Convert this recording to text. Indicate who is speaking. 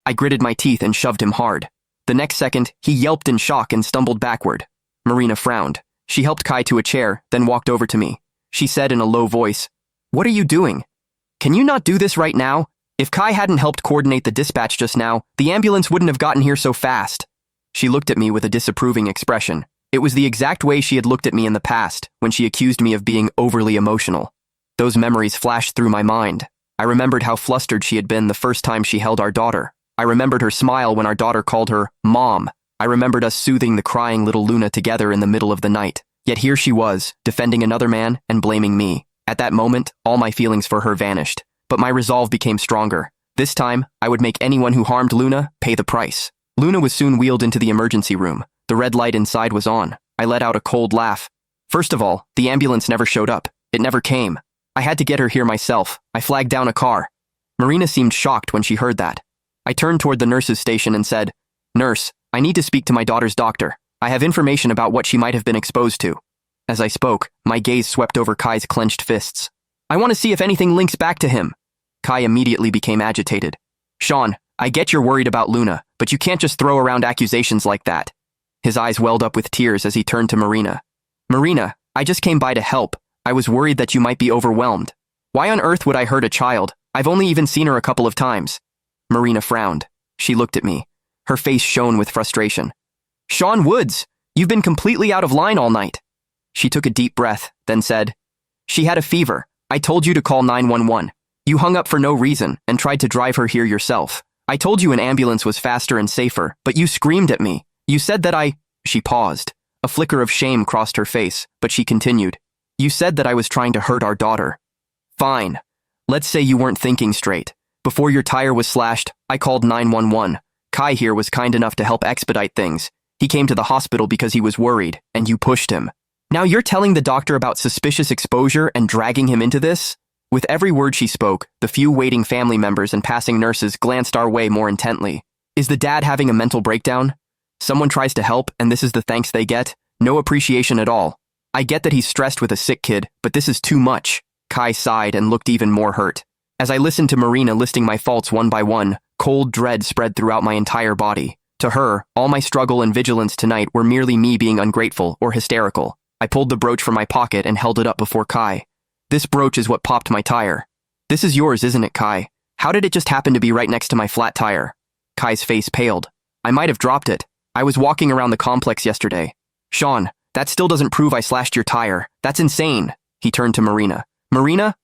Speaker 1: I gritted my teeth and shoved him hard. The next second, he yelped in shock and stumbled backward. Marina frowned. She helped Kai to a chair, then walked over to me. She said in a low voice, "What are you doing? Can you not do this right now? If Kai hadn't helped coordinate the dispatch just now, the ambulance wouldn't have gotten here so fast." She looked at me with a disapproving expression. It was the exact way she had looked at me in the past, when she accused me of being overly emotional. Those memories flashed through my mind. I remembered how flustered she had been the first time she held our daughter. I remembered her smile when our daughter called her Mom. I remembered us soothing the crying little Luna together in the middle of the night. Yet here she was, defending another man and blaming me. At that moment, all my feelings for her vanished. But my resolve became stronger. This time, I would make anyone who harmed Luna pay the price. Luna was soon wheeled into the emergency room. The red light inside was on. I let out a cold laugh. First of all, the ambulance never showed up. It never came. I had to get her here myself. I flagged down a car. Marina seemed shocked when she heard that. I turned toward the nurse's station and said, "Nurse, I need to speak to my daughter's doctor. I have information about what she might have been exposed to." As I spoke, my gaze swept over Kai's clenched fists. "I want to see if anything links back to him." Kai immediately became agitated. "Sean, I get you're worried about Luna, but you can't just throw around accusations like that." His eyes welled up with tears as he turned to Marina. "Marina, I just came by to help. I was worried that you might be overwhelmed. Why on earth would I hurt a child? I've only even seen her a couple of times." Marina frowned. She looked at me. Her face shone with frustration. "Sean Woods, you've been completely out of line all night." She took a deep breath, then said, "She had a fever. I told you to call 911. You hung up for no reason and tried to drive her here yourself. I told you an ambulance was faster and safer, but you screamed at me. You said that I—" She paused. A flicker of shame crossed her face, but she continued. "You said that I was trying to hurt our daughter. Fine. Let's say you weren't thinking straight. Before your tire was slashed, I called 911. Kai here was kind enough to help expedite things. He came to the hospital because he was worried, and you pushed him. Now you're telling the doctor about suspicious exposure and dragging him into this?" With every word she spoke, the few waiting family members and passing nurses glanced our way more intently. Is the dad having a mental breakdown? Someone tries to help, and this is the thanks they get? No appreciation at all. I get that he's stressed with a sick kid, but this is too much. Kai sighed and looked even more hurt. As I listened to Marina listing my faults one by one, cold dread spread throughout my entire body. To her, all my struggle and vigilance tonight were merely me being ungrateful or hysterical. I pulled the brooch from my pocket and held it up before Kai. "This brooch is what popped my tire." "This is yours, isn't it, Kai? How did it just happen to be right next to my flat tire?" Kai's face paled. "I might have dropped it. I was walking around the complex yesterday." "Sean, that still doesn't prove I slashed your tire. That's insane." He turned to Marina. "Marina,